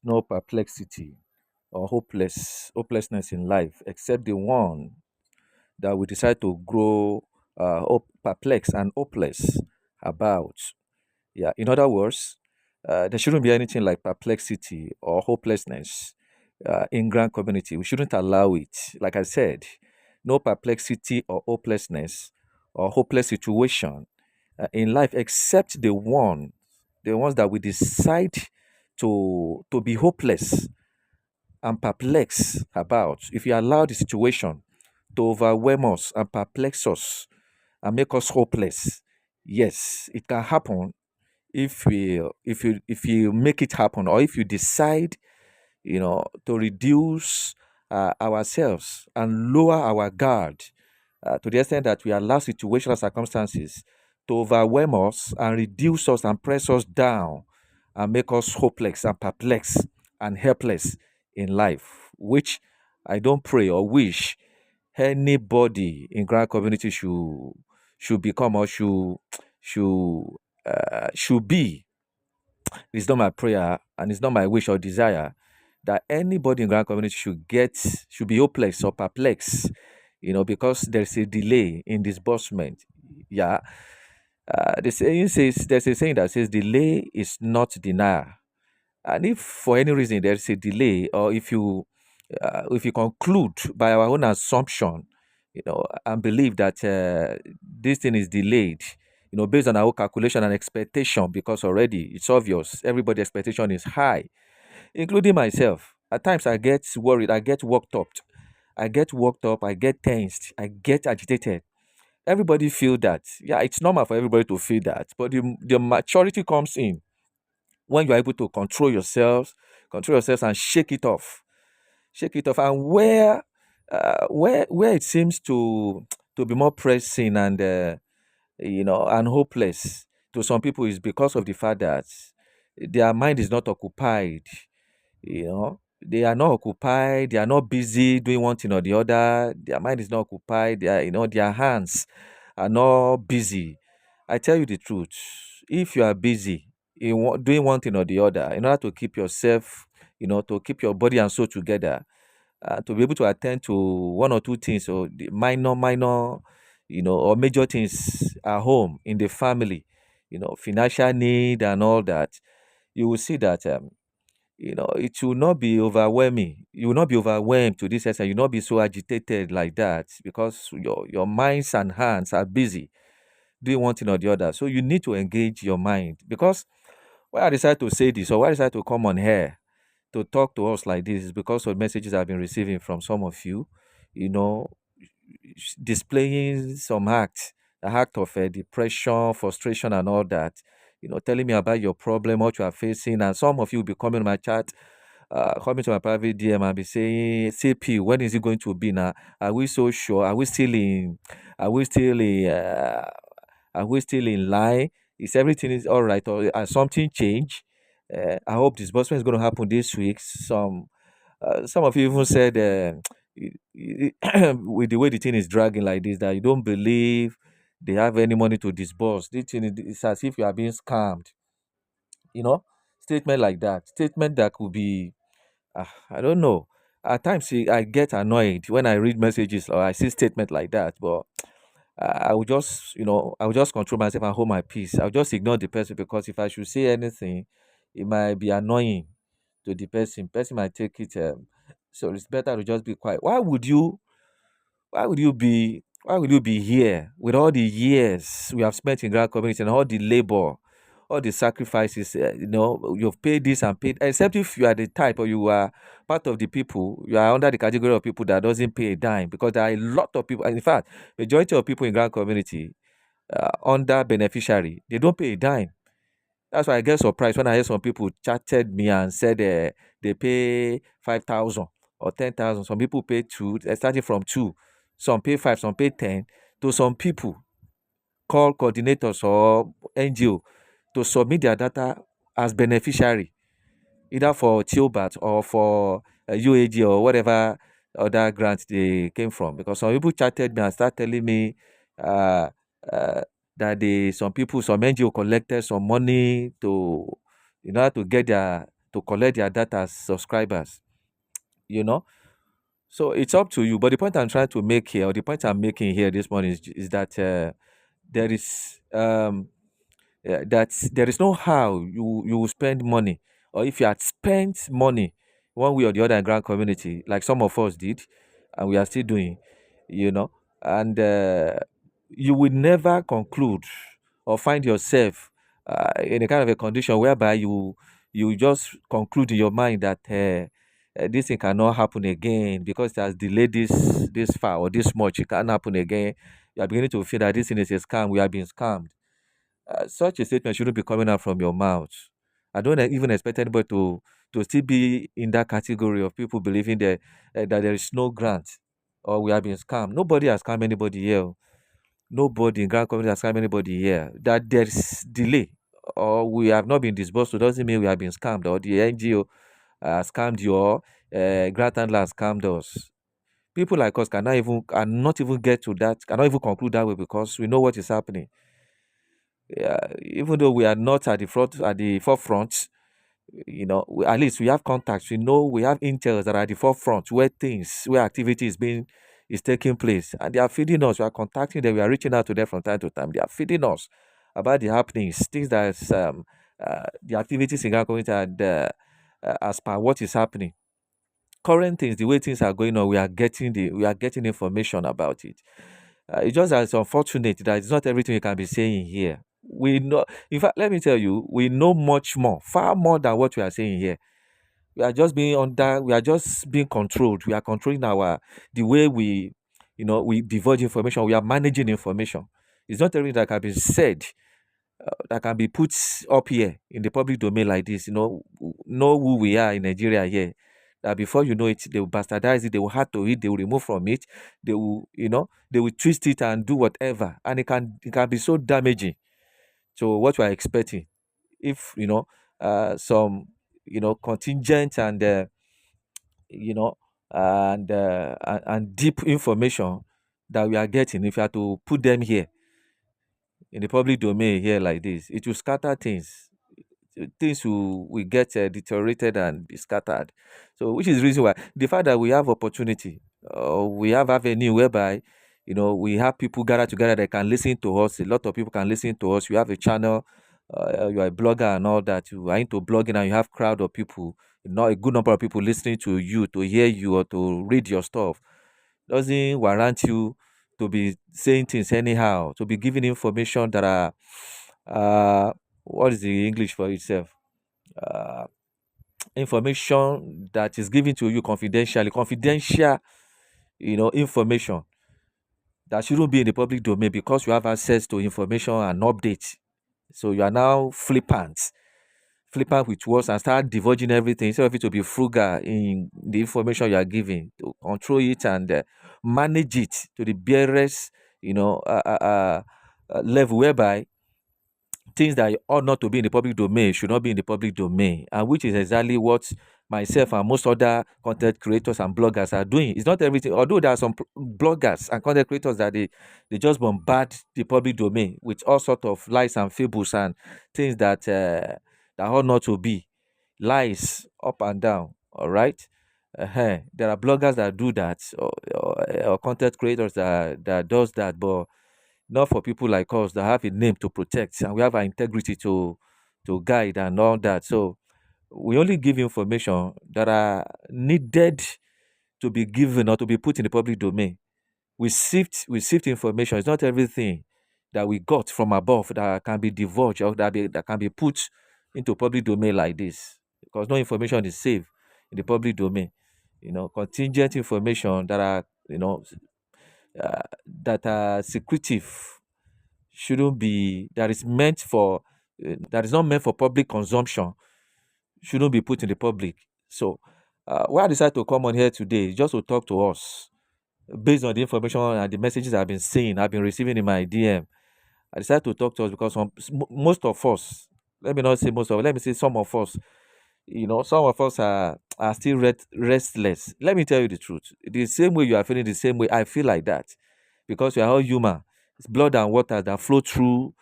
no perplexity or hopelessness in life, except the one that we decide to grow perplexed and hopeless about. Yeah, in other words, there shouldn't be anything like perplexity or hopelessness in grand community. We shouldn't allow it. Like I said, no perplexity or hopelessness or hopeless situation in life, except the ones that we decide to be hopeless and perplexed about. If you allow the situation to overwhelm us and perplex us and make us hopeless, yes, it can happen if you make it happen, or if you decide to reduce ourselves and lower our guard to the extent that we allow situational circumstances to overwhelm us and reduce us and press us down and make us hopeless and perplexed and helpless in life, which I don't pray or wish anybody in grand community should become or should be. It's not my prayer and it's not my wish or desire that anybody in grand community should be hopeless or perplexed, because there's a delay in disbursement. Yeah. There's a saying that says delay is not denial. And if for any reason there's a delay, or if you conclude by our own assumption, and believe that this thing is delayed, based on our own calculation and expectation, because already it's obvious everybody's expectation is high, including myself. At times I get worried, I get worked up, I get tensed, I get agitated. Everybody feel that. Yeah, it's normal for everybody to feel that, but the maturity comes in when you're able to control yourselves and shake it off. And where it seems to be more pressing and hopeless to some people, is because of the fact that their mind is not occupied. They are not occupied, they are not busy doing one thing or the other. Their mind is not occupied, their hands are not busy. I tell you the truth, if you are busy doing one thing or the other, in order to keep yourself, to keep your body and soul together, to be able to attend to one or two things, or the minor, or major things at home, in the family, financial need and all that, you will see that it will not be overwhelming. You will not be overwhelmed to this extent. You will not be so agitated like that, because your minds and hands are busy doing one thing or the other. So you need to engage your mind, because why I decided to say this, or why I decided to come on here to talk to us like this, is because of messages I've been receiving from some of you, you know, displaying some act of depression, frustration, and all that. Telling me about your problem, what you are facing, and some of you will be coming to my chat, coming to my private DM and be saying, "CP, when is it going to be now? Are we so sure? Are we still in? Are we still in? Are we still in line? Is everything is all right, or has something changed? I hope disbursement is going to happen this week." Some of you even said, with the way the thing is dragging like this, that you don't believe they have any money to disburse. This thing is as if you are being scammed. You know, statement like that, statement that could be, I don't know. At times, I get annoyed when I read messages or I see statement like that, but I will just control myself and hold my peace. I'll just ignore the person, because if I should say anything, it might be annoying to the person. Person might take it. So it's better to just be quiet. Why would you be here with all the years we have spent in grand community and all the labor, all the sacrifices? You've paid this and paid, except if you are the type, or you are part of the people, you are under the category of people that doesn't pay a dime, because there are a lot of people. In fact, majority of people in grand community, under beneficiary, they don't pay a dime. That's why I get surprised when I hear some people chatted me and said they pay 5,000 or 10,000. Some people pay two, starting from two. Some pay five, some pay 10. To some people, call coordinators or NGO to submit their data as beneficiary, either for THEOBERT or for UAG or whatever other grant they came from. Because some people chatted me and started telling me uh, uh, that some NGO collected some money to, in order to get to collect their data as subscribers, you know. So it's up to you. But the point I'm trying to make here, or the point I'm making here this morning is that there is that there is no how you will spend money, or if you had spent money one way or the other in grand community, like some of us did, and we are still doing, you know, and you will never conclude or find yourself in a kind of a condition whereby you just conclude in your mind that this thing cannot happen again because it has delayed this far or this much. It can't happen again. You are beginning to feel that this thing is a scam. We are being scammed. Such a statement shouldn't be coming out from your mouth. I don't even expect anybody to still be in that category of people believing that there is no grant or we have been scammed. Nobody has scammed anybody here. Nobody in grant community has scammed anybody here. That there is delay or we have not been disbursed, so doesn't mean we have been scammed or the NGO scammed you or grant handler has scammed us. People like us cannot even get to that, cannot even conclude that way because we know what is happening. Yeah, even though we are not at the forefront, at least we have contacts. We know we have intels that are at the forefront where activity is taking place, and they are feeding us. We are contacting them. We are reaching out to them from time to time. They are feeding us about the happenings, things that the activities in our community and as per what is happening. Current things, the way things are going on, we are getting information about it. It's just that it's unfortunate that it's not everything you can be saying here. We know, in fact, let me tell you, we know much more, far more than what we are saying here. We are just being controlled. We are controlling the way we divulge information. We are managing information. It's not everything that can be said, that can be put up here in the public domain like this. Know who we are in Nigeria here. That before you know it, they will bastardize it, they will add to it, they will remove from it, they will twist it and do whatever. And it can be so damaging to what we are expecting. If some contingent and you know and deep information that we are getting, if you are to put them here in the public domain here like this, it will scatter things. Things will get deteriorated and be scattered. So, which is the reason why the fact that we have opportunity, we have avenue whereby we have people gather together that can listen to us. A lot of people can listen to us. We have a channel. You are a blogger and all that. You are into blogging and you have crowd of people. Not a good number of people listening to you, to hear you, or to read your stuff. Doesn't warrant you to be saying things anyhow, to be giving information that are what is the English for itself? Uh, Information that is given to you confidential, information that shouldn't be in the public domain because you have access to information and updates. So you are now flippant with words and start divulging everything instead of it to be frugal in the information you are giving, to control it and manage it to the barest, level whereby things that ought not to be in the public domain should not be in the public domain, and which is exactly what myself and most other content creators and bloggers are doing. It's not everything, although there are some bloggers and content creators that they just bombard the public domain with all sorts of lies and fables and things that ought not to be lies up and down. All right. There are bloggers that do that, or content creators that does that, but not for people like us that have a name to protect and we have our integrity to guide and all that. So we only give information that are needed to be given or to be put in the public domain. We sift information. It's not everything that we got from above that can be divulged or that can be put into public domain like this, because no information is safe in the public domain. Contingent information that are secretive shouldn't be that is not meant for public consumption shouldn't be put in the public. So why I decided to come on here today is just to talk to us based on the information and the messages I've been receiving in my DM. I decided to talk to us because most of us, let me not say most of, let me say some of us, some of us are still restless. Let me tell you the truth. The same way you are feeling, the same way I feel like that, because we are all human. It's blood and water that flow through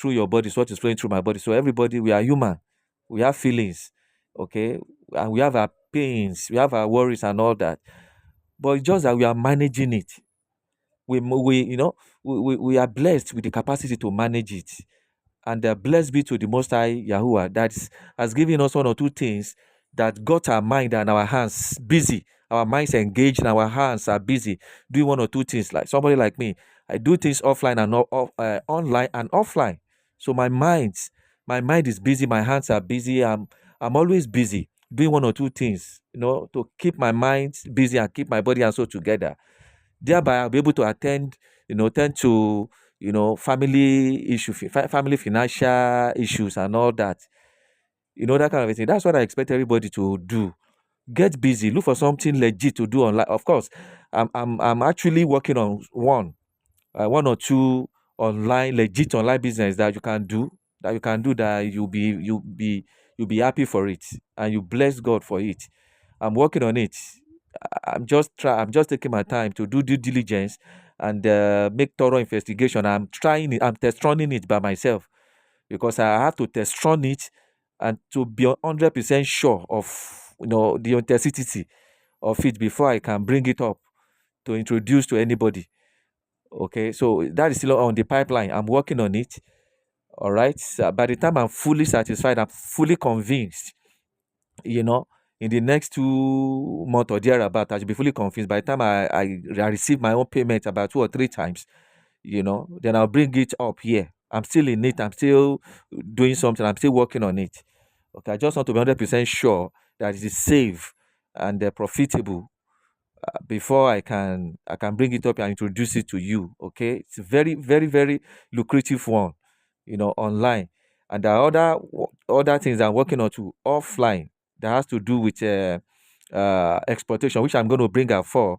your body. It's what is flowing through my body. So everybody, we are human. We have feelings. Okay, and we have our pains, we have our worries and all that, but it's just that we are managing it. We you know we are blessed with the capacity to manage it. And blessed be to the Most High Yahuwah that has given us one or two things that got our mind and our hands busy. Our minds engaged and our hands are busy doing one or two things. Like somebody like me, I do things offline and online and offline. So my mind is busy. My hands are busy. I'm always busy doing one or two things. To keep my mind busy and keep my body and soul together. Thereby, I'll be able to attend to family family financial issues and all that. That kind of a thing. That's what I expect everybody to do. Get busy. Look for something legit to do online. Of course, I'm actually working on one or two legit online business that you'll be happy for it and you bless God for it. I'm working on it. I'm just taking my time to do due diligence and make thorough investigation. I'm trying it. I'm test running it by myself because I have to test run it and to be 100% sure of the authenticity of it before I can bring it up to introduce to anybody. Okay, so that is still on the pipeline. I'm working on it. All right. So by the time I'm fully satisfied, I'm fully convinced, you know, in the next 2 months or thereabout, I should be fully convinced. By the time I receive my own payment about 2 or 3 times, then I'll bring it up here. I'm still in it. I'm still doing something. I'm still working on it. Okay. I just want to be 100% sure that it is safe and profitable before I can bring it up and introduce it to you. Okay, it's a very very very lucrative one, online, and there are other things I'm working on too offline that has to do with exploitation, which I'm going to bring up for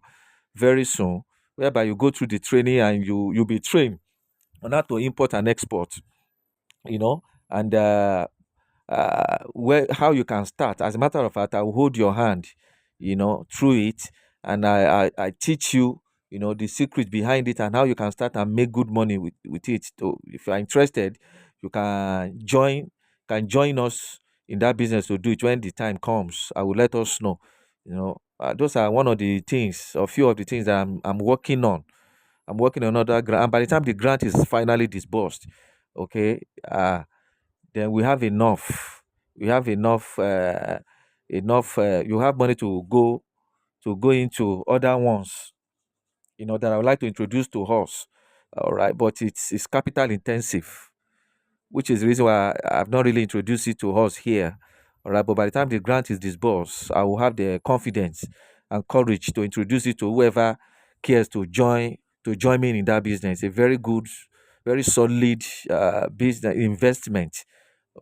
very soon, whereby you go through the training and you'll be trained on how to import and export, and where how you can start. As a matter of fact, I will hold your hand, through it, and I teach you, the secret behind it and how you can start and make good money with it. So if you are interested, you can join us in that business to do it when the time comes. I will let us know. Those are one of the things, a few of the things that I'm working on. I'm working on another grant, and by the time the grant is finally disbursed, okay, then we have enough. We have enough. You have money to go into other ones. That I would like to introduce to us. All right, but it's capital intensive, which is the reason why I've not really introduced it to us here. All right, but by the time the grant is disbursed, I will have the confidence and courage to introduce it to whoever cares to join me in that business. A very good, very solid business investment.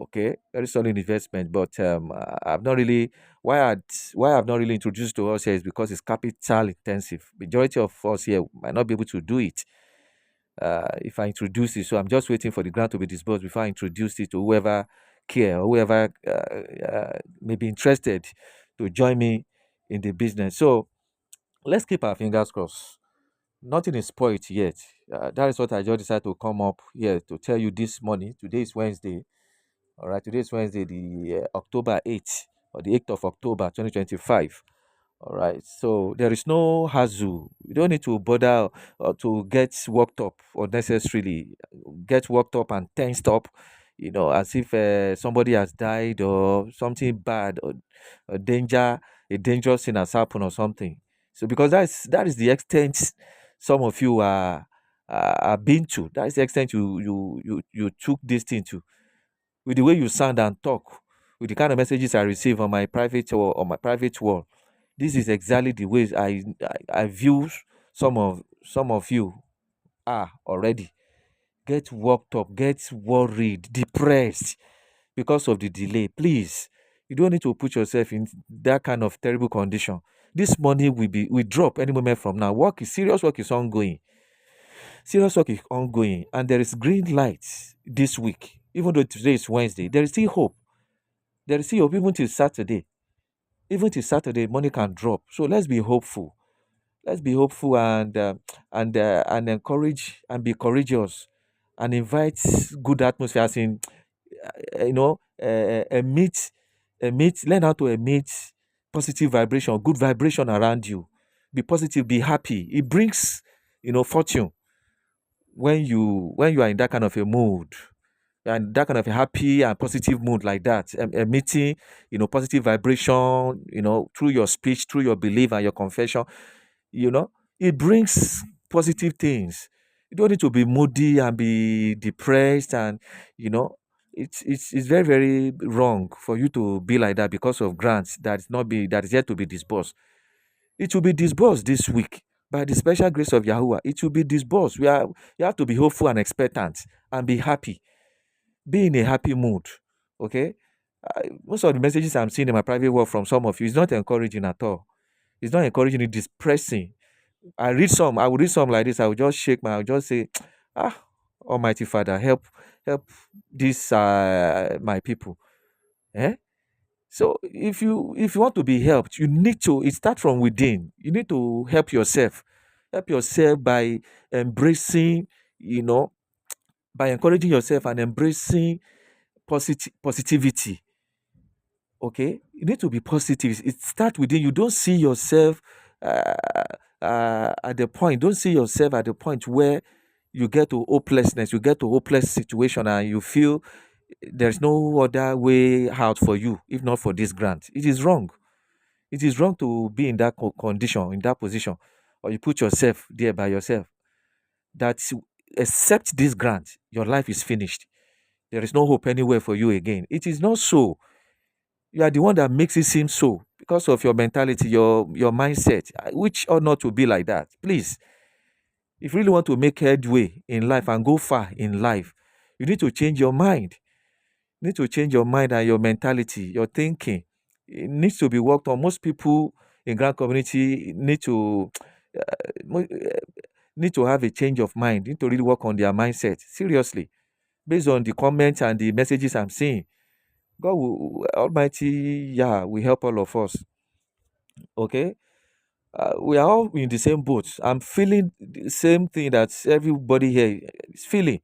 Okay, very solid investment. But I've not really why I've not really introduced to us here is because it's capital intensive. Majority of us here might not be able to do it if I introduce it. So I'm just waiting for the grant to be disbursed before I introduce it to whoever care or whoever may be interested to join me in the business. So let's keep our fingers crossed. Nothing is spoiled yet. That is what I just decided to come up here to tell you this morning. Today is Wednesday. All right, today is Wednesday, the October 8th or the 8th of October 2025. All right, so there is no hassle. You don't need to bother to get worked up unnecessarily, get worked up and tensed up, as if somebody has died or something bad or a dangerous thing has happened or something. So because that is the extent some of you are been to. That is the extent you took this thing to, with the way you sound and talk, with the kind of messages I receive on my private wall. This is exactly the way I view some of you are already. Get worked up, get worried, depressed because of the delay. Please, you don't need to put yourself in that kind of terrible condition. This money will drop any moment from now. Serious work is ongoing. Serious work is ongoing, and there is green light this week. Even though today is Wednesday, there is still hope. There is still hope even till Saturday. Even till Saturday, money can drop. So let's be hopeful. Let's be hopeful and encourage and be courageous and invite good atmosphere. As in, meet learn how to emit positive vibration, good vibration around you. Be positive, be happy. It brings, fortune when you are in that kind of a mood, and that kind of a happy and positive mood like that, emitting, positive vibration, through your speech, through your belief and your confession, you know, it brings positive things. You don't need to be moody and be depressed, and you know, it's very very wrong for you to be like that because of grants that is yet to be disbursed. It will be disbursed this week by the special grace of Yahuwah. It will be disbursed. You have to be hopeful and expectant and be happy. Be in a happy mood. Okay. Most of the messages I'm seeing in my private work from some of you is not encouraging at all. It's not encouraging. It's depressing. I will read some like this. I will just I will just say, ah, Almighty Father, help these my people. Eh? So if you want to be helped, you need to, it starts from within. You need to help yourself. Help yourself by embracing, you know, by encouraging yourself and embracing positivity. Okay, you need to be positive. It starts within you. Don't see yourself uh, at the point. Don't see yourself at the point where you get to hopelessness. You get to hopeless situation, and you feel there's no other way out for you if not for this grant. It is wrong. It is wrong to be in that condition, in that position, or you put yourself there by yourself. That except this grant, your life is finished. There is no hope anywhere for you again. It is not so. You are the one that makes it seem so because of your mentality, your mindset, which ought not to be like that. Please, if you really want to make headway in life and go far in life, you need to change your mind. You need to change your mind and your mentality, your thinking. It needs to be worked on. Most people in grand community need to have a change of mind, need to really work on their mindset. Seriously. Based on the comments and the messages I'm seeing, God will, Almighty, yeah, will help all of us. Okay? We are all in the same boat. I'm feeling the same thing that everybody here is feeling.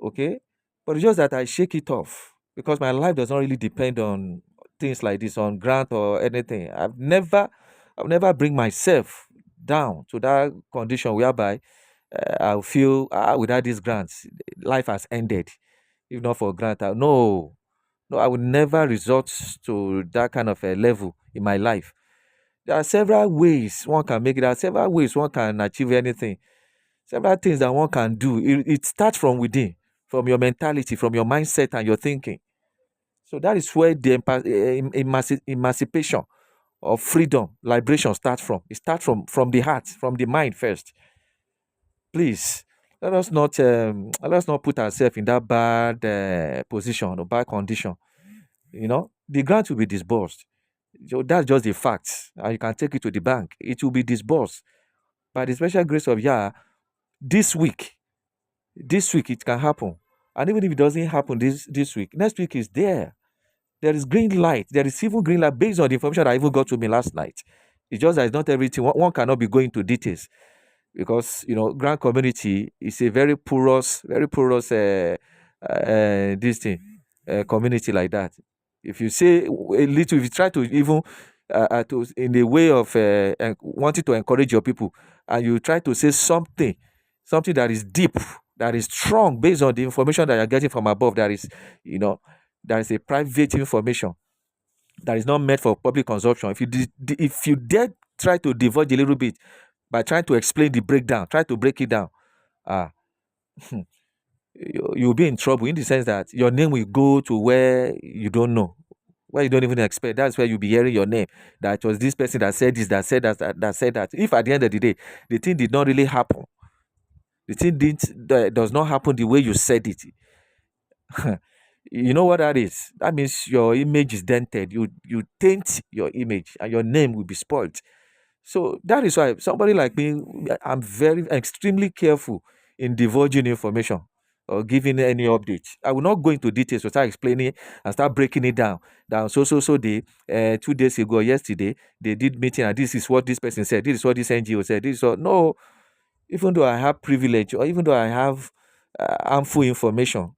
Okay, but it's just that I shake it off because my life does not really depend on things like this, on grant or anything. I've never bring myself down to that condition whereby I'll feel without these grants life has ended. If not for grant, no, I would never resort to that kind of a level in my life. There are several ways one can make it. There are several ways one can achieve anything. Several things that one can do. It starts from within, from your mentality, from your mindset and your thinking. So that is where the emancipation of freedom, liberation starts from. It starts from the heart, from the mind first. Please, let us not put ourselves in that bad position or bad condition. The grant will be disbursed. So that's just the fact. And you can take it to the bank. It will be disbursed by the special grace of Yah this week. This week it can happen. And even if it doesn't happen this week, next week is there. There is green light. There is even green light based on the information that even got to me last night. It's just that it's not everything. One cannot be going to details because grand community is a very porous this thing community like that. If you say a little, if you try to even in the way of wanting to encourage your people, and you try to say something that is deep, that is strong based on the information that you're getting from above, that is a private information that is not meant for public consumption. If you dare try to divulge a little bit by trying to explain the breakdown, try to break it down, ah, you'll be in trouble in the sense that your name will go to where you don't know, where you don't even expect. That's where you'll be hearing your name. That was this person that said this, that said that said that. If at the end of the day, the thing did not really happen, the thing does not happen the way you said it. You know what that is? That means your image is dented. You taint your image, and your name will be spoiled. So that is why somebody like me, I'm very extremely careful in divulging information or giving any update. I will not go into details to start explaining and start breaking it down. So they 2 days ago or yesterday they did meeting, and this is what this person said. This is what this NGO said. This is what no. Even though I have privilege, or even though I have harmful information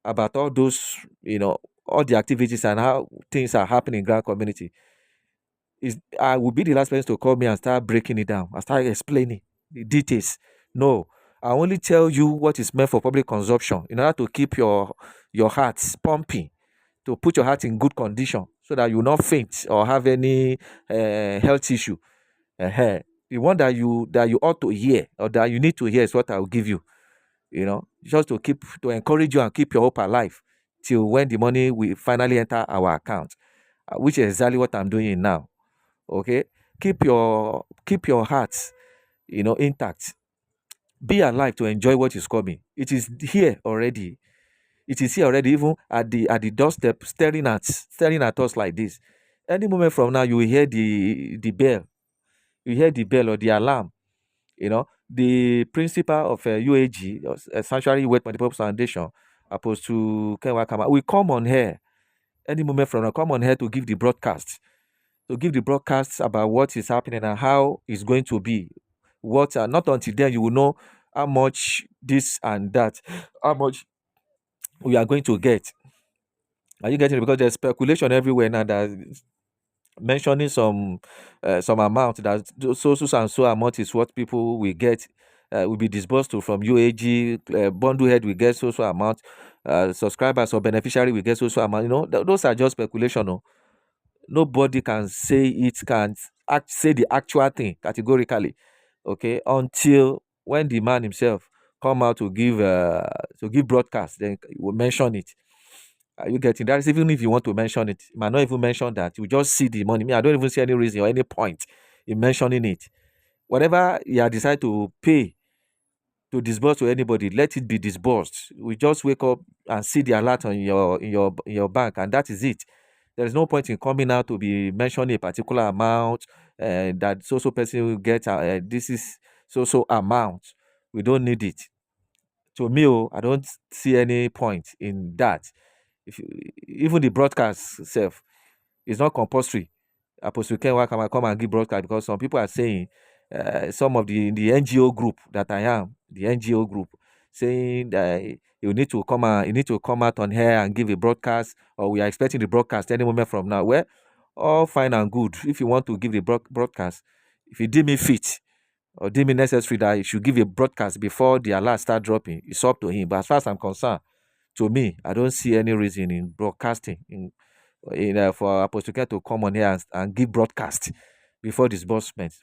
about all those, all the activities and how things are happening in Grand community, is I will be the last person to call me and start breaking it down. I start explaining the details. No, I only tell you what is meant for public consumption in order to keep your heart pumping, to put your heart in good condition so that you will not faint or have any health issue. uh The one that you ought to hear or that you need to hear is what I will give you. Just to encourage you and keep your hope alive till when the money will finally enter our account, which is exactly what I'm doing now. Okay, keep your heart, intact. Be alive to enjoy what is coming. It is here already. It is here already, even at the doorstep, staring at us like this. Any moment from now, you will hear the bell. You hear the bell or the alarm. The principal of UAG, Sanctuary Wet Multipurpose Foundation, opposed to Kenwa Kama, will come on here any moment from now. Come on here to give the broadcast about what is happening and how it's going to be. Not until then you will know how much this and that, how much we are going to get. Are you getting it? Because there's speculation everywhere now that mentioning some amount that so and so amount is what people will get, will be disbursed to from UAG. Bundle head will get so amount. Subscribers or beneficiary will get so amount. Those are just speculation. No? Nobody can say it, can say the actual thing categorically, okay, until when the man himself come out to give broadcast, then he will mention it. Are you getting that? Is even if you want to mention it, you might not even mention that. You just see the money. Me, I don't even see any reason or any point in mentioning it. Whatever you have decided to pay to disburse to anybody, let it be disbursed. We just wake up and see the alert on your bank, and that is it. There is no point in coming out to be mentioning a particular amount, that so person will get. This is so amount. We don't need it. To me, I don't see any point in that. If you, even the broadcast itself is not compulsory. Apostle Kenwa come and give broadcast, because some people are saying, some of the NGO group that I am, the NGO group, saying that you need to come out on here and give a broadcast, or we are expecting the broadcast any moment from now. Well, all fine and good. If you want to give the broadcast, if you deem me fit or deem me necessary that you should give a broadcast before the alert start dropping, it's up to him. But as far as I'm concerned, to me, I don't see any reason in broadcasting for Apostle Ken to come on here and give broadcast before disbursement.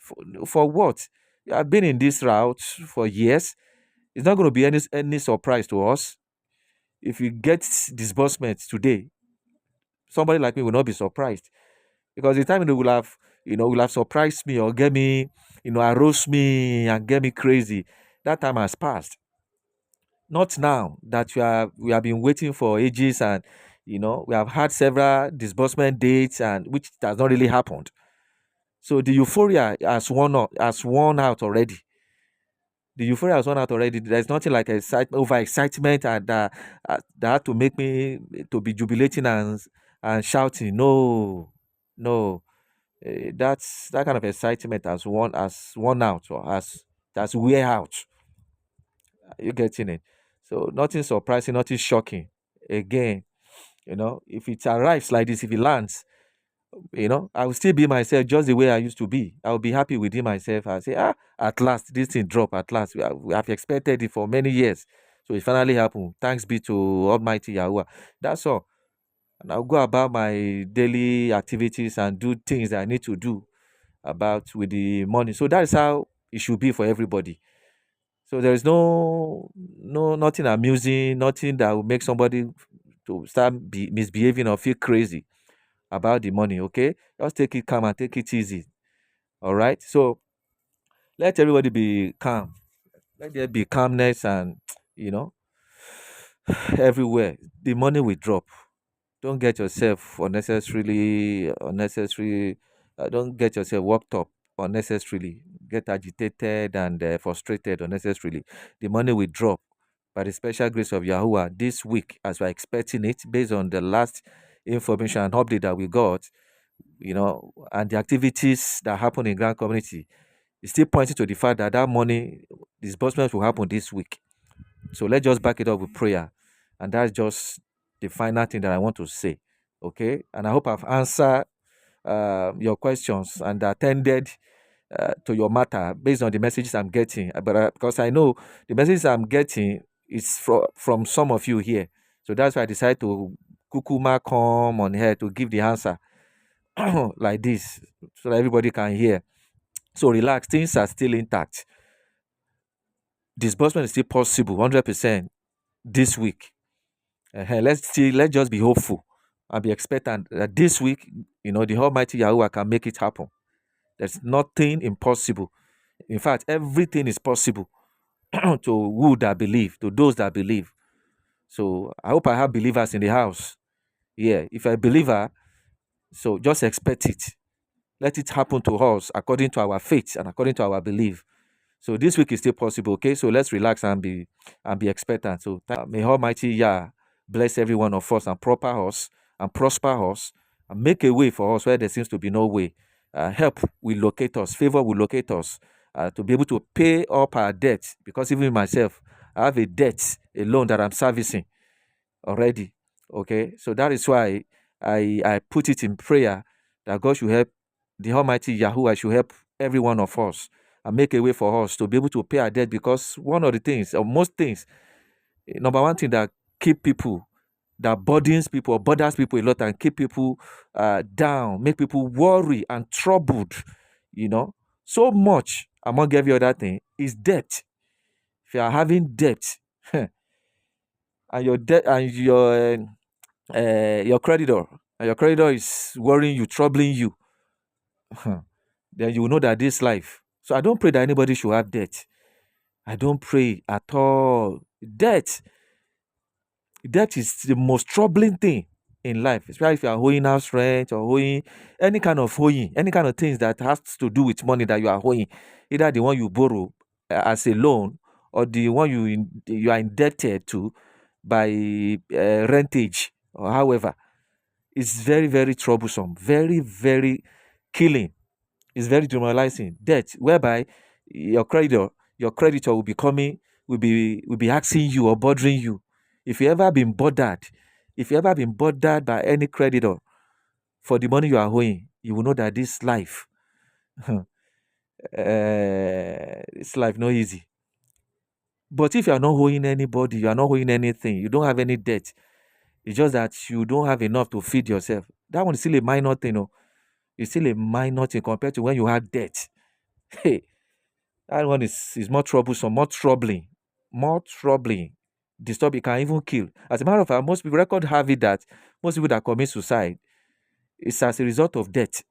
For what? You have been in this route for years. It's not going to be any surprise to us. If you get disbursement today, somebody like me will not be surprised, because the time they will have surprised me or get me, arouse me and get me crazy. That time has passed. Not now that we have been waiting for ages, and we have had several disbursement dates, and which has not really happened. So the euphoria has worn out already. The euphoria has worn out already. There's nothing like over excitement, and that had to make me to be jubilating and shouting. No, no. That kind of excitement has worn out, or has wear out. You getting it? So nothing surprising, nothing shocking. Again, if it arrives like this, if it lands, I will still be myself just the way I used to be. I will be happy within myself. I'll say, at last, this thing drop. At last, we have expected it for many years. So it finally happened. Thanks be to Almighty Yahweh. That's all. And I'll go about my daily activities and do things that I need to do about with the money. So that is how it should be for everybody. So there is nothing amusing, nothing that will make somebody to start misbehaving or feel crazy about the money. Okay, just take it calm and take it easy. All right. So let everybody be calm. Let there be calmness, and you know everywhere. The money will drop. Don't get yourself unnecessary. Don't get yourself worked up unnecessarily. Get agitated and frustrated unnecessarily. The money will drop by the special grace of Yahuwah this week, as we're expecting it, based on the last information and update that we got. And the activities that happen in Grand Community is still pointing to the fact that money disbursement will happen this week. So let's just back it up with prayer, and that's just the final thing that I want to say. Okay, and I hope I've answered your questions and attended to your matter based on the messages I'm getting. But because I know the messages I'm getting is from some of you here, so that's why I decided to kukuma come on here to give the answer like this, so that everybody can hear. So relax, things are still intact. Disbursement is still possible, 100% this week. Let's just be hopeful and be expectant that this week, the Almighty Yahuwah can make it happen. There's nothing impossible. In fact, everything is possible to who that believe, to those that believe. So I hope I have believers in the house. Yeah, if you're a believer, so just expect it. Let it happen to us according to our faith and according to our belief. So this week is still possible. Okay, so let's relax and be expectant. So may Almighty Yah bless every one of us and prosper us and make a way for us where there seems to be no way. Help will locate us, favor will locate us to be able to pay up our debt, because even myself, I have a debt, a loan that I'm servicing already. Okay, so that is why I put it in prayer that God should help, the Almighty Yahuwah should help every one of us and make a way for us to be able to pay our debt, because one of the things, or most things, number one thing that keep people, that bothers people a lot and keep people down, make people worry and troubled, so much among every other thing, is debt. If you are having debt and your debt and your creditor is worrying you, troubling you, then you will know that this life. So I don't pray that anybody should have debt. I don't pray at all. Debt is the most troubling thing in life, especially if you are owing house rent or owing any kind of things that has to do with money that you are owing, either the one you borrow as a loan or the one you are indebted to by rentage or however. It's very, very troublesome, very, very killing. It's very demoralizing. Debt, whereby your creditor will be coming, will be asking you or bothering you. If you ever been bothered by any creditor for the money you are owing, you will know that this life, this life not easy. But if you are not owing anybody, you are not owing anything, you don't have any debt, it's just that you don't have enough to feed yourself. That one is still a minor thing. It's still a minor thing compared to when you have debt. Hey, that one is more troublesome, more troubling, disturbing, can even kill. As a matter of fact, most people record have it that most people that commit suicide is as a result of debt.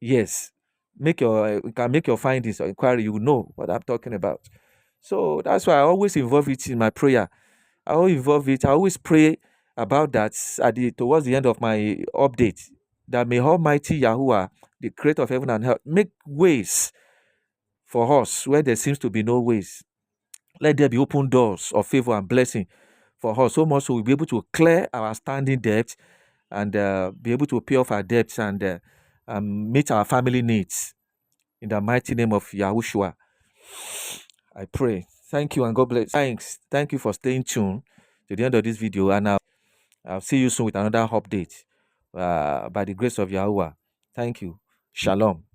Yes, you can make your findings or inquiry. You will know what I'm talking about. So that's why I always involve it in my prayer. I always pray about that towards the end of my update, that may Almighty Yahuwah, the creator of heaven and earth, make ways for us where there seems to be no ways. Let there be open doors of favor and blessing for us, so much so we'll be able to clear our standing debt and be able to pay off our debts and meet our family needs. In the mighty name of Yahushua, I pray. Thank you and God bless. Thanks. Thank you for staying tuned to the end of this video, and I'll see you soon with another update by the grace of Yahuwah. Thank you. Shalom.